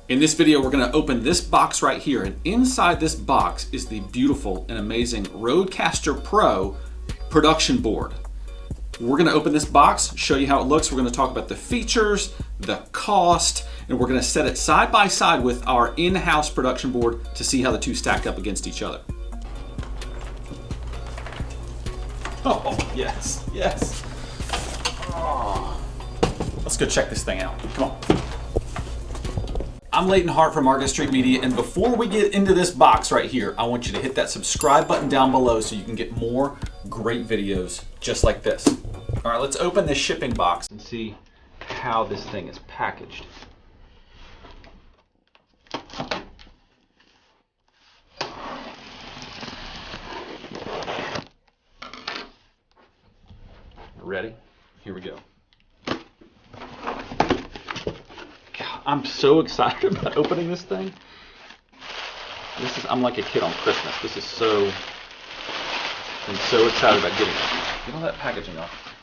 In this video, we're going to open this box right here, and inside this box is the beautiful and amazing RodeCaster Pro production board. We're going to open this box, show you how it looks. We're going to talk about the features, the cost, and we're going to set it side by side with our in-house production board to see how the two stack up against each other. Oh, yes, yes. Oh. Let's go check this thing out. Come on. I'm Leighton Hart from Market Street Media, and before we get into this box right here, I want you to hit that subscribe button down below so you can get more great videos just like this. All right, let's open this shipping box and see how this thing is packaged. Ready? Here we go. I'm so excited about opening this thing. I'm like a kid on Christmas. I'm so excited about getting it. Get all that packaging off.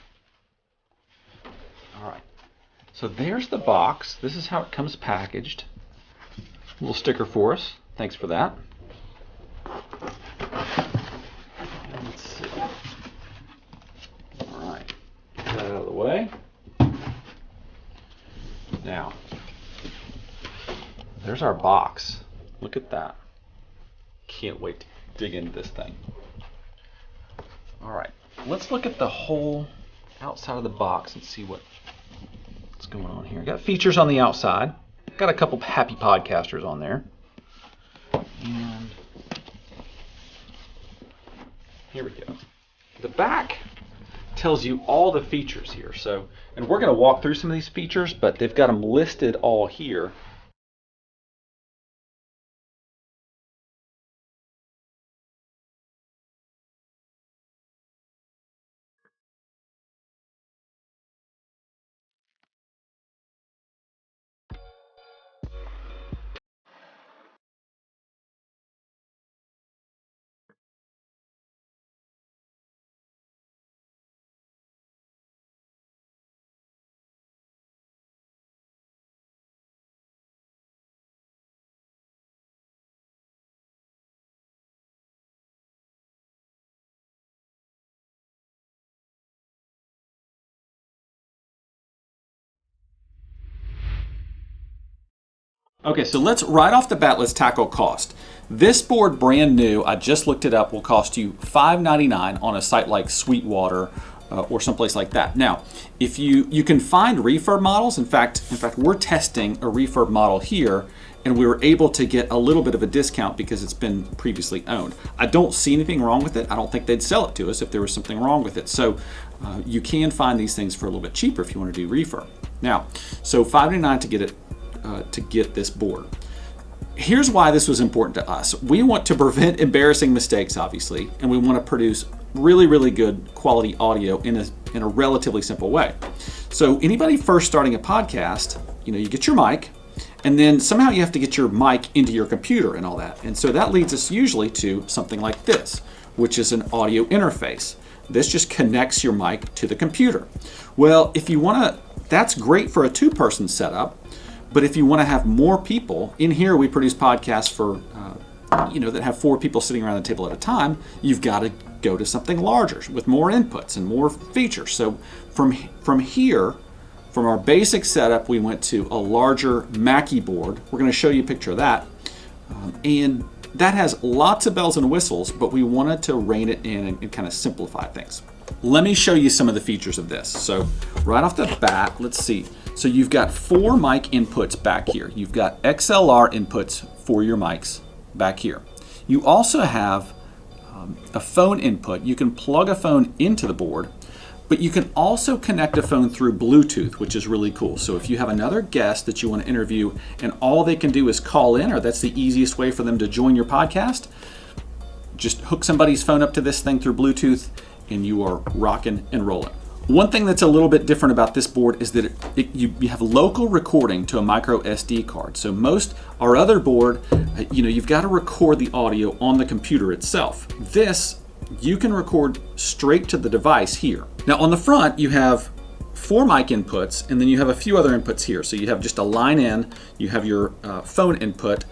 All right. So there's the box. This is how it comes packaged. A little sticker for us. Thanks for that. Let's see. All right. Get that out of the way. Now, there's our box. Look at that. Can't wait to dig into this thing. All right, let's look at the whole outside of the box and see what's going on here. Got features on the outside. Got a couple happy podcasters on there. And here we go. The back tells you all the features here. And we're going to walk through some of these features, but they've got them listed all here. Okay, so right off the bat, let's tackle cost. This board, brand new, I just looked it up, will cost you $5.99 on a site like Sweetwater or someplace like that. Now, if you can find refurb models. In fact, we're testing a refurb model here, and we were able to get a little bit of a discount because it's been previously owned. I don't see anything wrong with it. I don't think they'd sell it to us if there was something wrong with it. So you can find these things for a little bit cheaper if you want to do refurb. Now, so $5.99 to get it. To get this board. Here's why this was important to us. We want to prevent embarrassing mistakes, obviously, and we want to produce really, really good quality audio in a relatively simple way. So anybody first starting a podcast, you get your mic, and then somehow you have to get your mic into your computer and all that. And so that leads us usually to something like this, which is an audio interface. This just connects your mic to the computer. Well, if you want to, that's great for a two-person setup. But if you want to have more people, in here we produce podcasts for, that have 4 people sitting around the table at a time, you've got to go to something larger with more inputs and more features. So from here, from our basic setup, we went to a larger Mackie board. We're going to show you a picture of that. And that has lots of bells and whistles, but we wanted to rein it in and kind of simplify things. Let me show you some of the features of this. So right off the bat, let's see. So you've got 4 mic inputs back here. You've got XLR inputs for your mics back here. You also have a phone input. You can plug a phone into the board, but you can also connect a phone through Bluetooth, which is really cool. So if you have another guest that you want to interview and all they can do is call in, or that's the easiest way for them to join your podcast, just hook somebody's phone up to this thing through Bluetooth and you are rocking and rolling. One thing that's a little bit different about this board is that you have local recording to a micro SD card. So our other board, you've got to record the audio on the computer itself. This, you can record straight to the device here. Now on the front, you have 4 mic inputs, and then you have a few other inputs here. So you have just a line in, you have your phone input,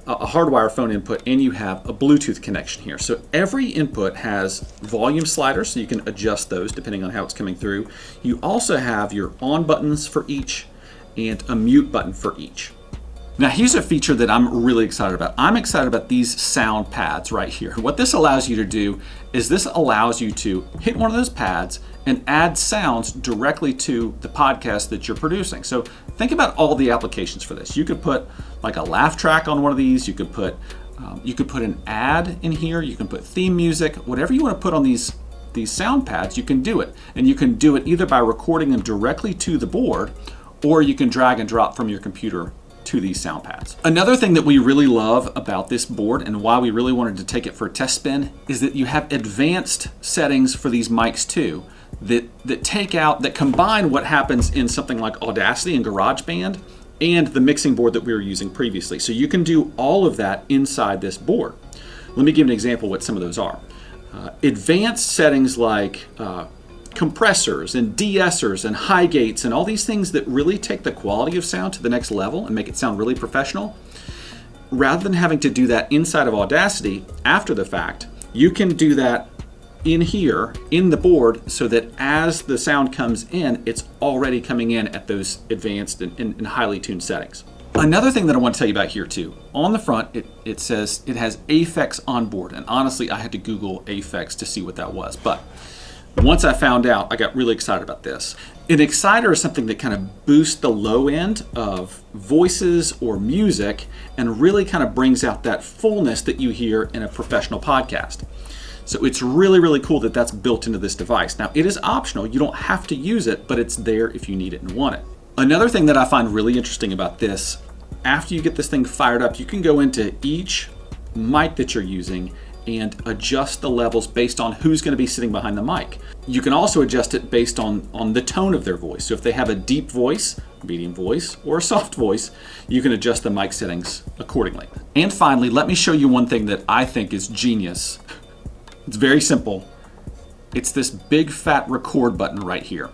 a hardwire phone input, and you have a Bluetooth connection here. So every input has volume sliders, so you can adjust those depending on how it's coming through. You also have your on buttons for each and a mute button for each. Now here's a feature that I'm really excited about. I'm excited about these sound pads right here. What this allows you to do is this allows you to hit one of those pads and add sounds directly to the podcast that you're producing. So think about all the applications for this. You could put like a laugh track on one of these. You could put an ad in here. You can put theme music. Whatever you want to put on these sound pads, you can do it. And you can do it either by recording them directly to the board, or you can drag and drop from your computer to these sound pads. Another thing that we really love about this board and why we really wanted to take it for a test spin is that you have advanced settings for these mics too that combine what happens in something like Audacity and GarageBand and the mixing board that we were using previously. So you can do all of that inside this board. Let me give an example of what some of those are. Advanced settings like compressors and de-essers and high gates and all these things that really take the quality of sound to the next level and make it sound really professional. Rather than having to do that inside of Audacity after the fact, you can do that in here in the board so that as the sound comes in, it's already coming in at those advanced and highly tuned settings. Another thing that I want to tell you about here too, on the front it says it has Aphex on board, and honestly I had to Google Aphex to see what that was, but once I found out, I got really excited about this. An exciter is something that kind of boosts the low end of voices or music and really kind of brings out that fullness that you hear in a professional podcast. So it's really, really cool that that's built into this device. Now, it is optional. You don't have to use it, but it's there if you need it and want it. Another thing that I find really interesting about this, after you get this thing fired up, you can go into each mic that you're using and adjust the levels based on who's going to be sitting behind the mic. You can also adjust it based on the tone of their voice. So if they have a deep voice, medium voice, or a soft voice, you can adjust the mic settings accordingly. And finally, let me show you one thing that I think is genius. It's very simple. It's this big fat record button right here.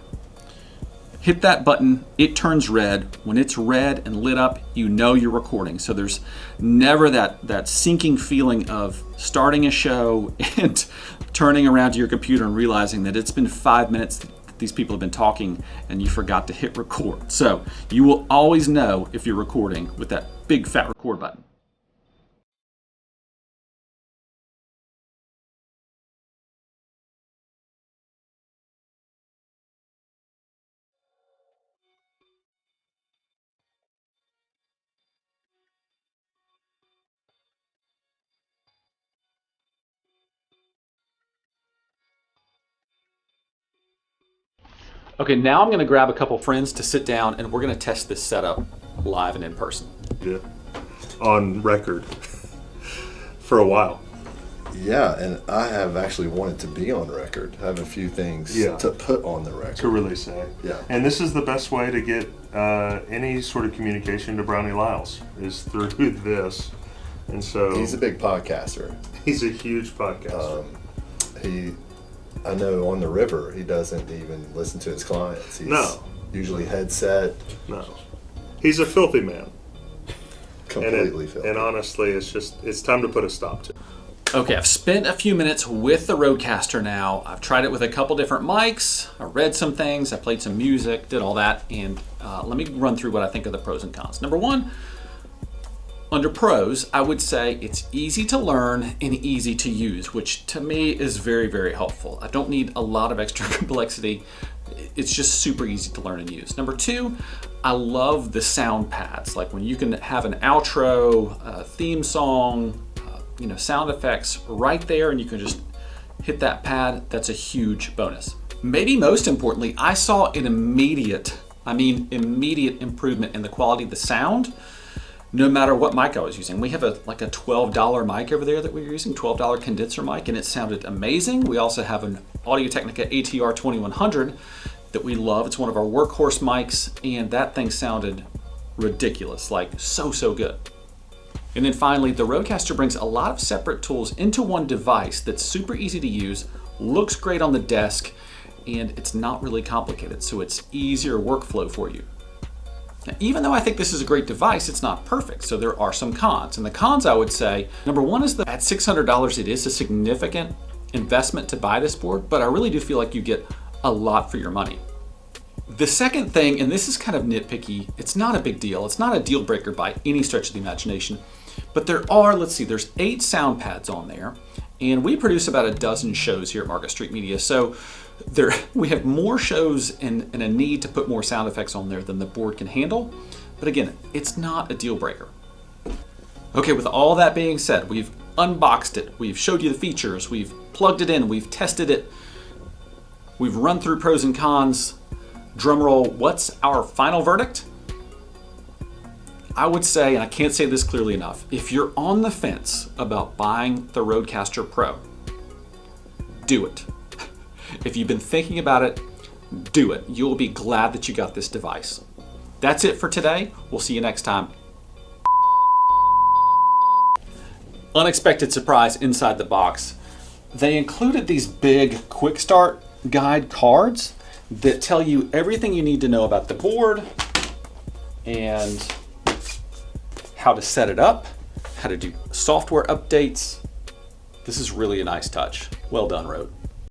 Hit that button, it turns red. When it's red and lit up, you know you're recording. So there's never that sinking feeling of starting a show and turning around to your computer and realizing that it's been 5 minutes that these people have been talking and you forgot to hit record. So you will always know if you're recording with that big fat record button. Okay, now I'm gonna grab a couple friends to sit down and we're gonna test this setup live and in person. Yeah, on record for a while. Yeah, and I have actually wanted to be on record. I have a few things to put on the record. To really say. Yeah. And this is the best way to get any sort of communication to Brownie Lyles, is through this. And so... He's a big podcaster. He's a huge podcaster. I know on the river, he doesn't even listen to his clients. He's usually headset. No. He's a filthy man. Completely filthy. And honestly, it's time to put a stop to it. Okay, I've spent a few minutes with the RodeCaster now. I've tried it with a couple different mics. I read some things, I played some music, did all that, and let me run through what I think are the pros and cons. Number one, under pros, I would say it's easy to learn and easy to use, which to me is very, very helpful. I don't need a lot of extra complexity. It's just super easy to learn and use. Number two, I love the sound pads. Like when you can have an outro, a theme song, sound effects right there, and you can just hit that pad. That's a huge bonus. Maybe most importantly, I saw an immediate improvement in the quality of the sound, no matter what mic I was using. We have a $12 mic over there that we were using, $12 condenser mic, and it sounded amazing. We also have an Audio-Technica ATR 2100 that we love. It's one of our workhorse mics, and that thing sounded ridiculous, like so good. And then finally, the RodeCaster brings a lot of separate tools into one device that's super easy to use, looks great on the desk, and it's not really complicated, so it's easier workflow for you. Now, even though I think this is a great device, it's not perfect, so there are some cons. And the cons, I would say, number one is that at $600, it is a significant investment to buy this board, but I really do feel like you get a lot for your money. The second thing, and this is kind of nitpicky, it's not a big deal. It's not a deal breaker by any stretch of the imagination, but there are, let's see, there's 8 sound pads on there, and we produce about a dozen shows here at Market Street Media. So we have more shows and a need to put more sound effects on there than the board can handle. But again, it's not a deal breaker. Okay, with all that being said, we've unboxed it, we've showed you the features, we've plugged it in, we've tested it, we've run through pros and cons. Drumroll, what's our final verdict? I would say, and I can't say this clearly enough, if you're on the fence about buying the RodeCaster Pro, do it. If you've been thinking about it, do it. You'll be glad that you got this device. That's it for today. We'll see you next time. Unexpected surprise inside the box. They included these big quick start guide cards that tell you everything you need to know about the board and how to set it up, how to do software updates. This is really a nice touch. Well done, Rode.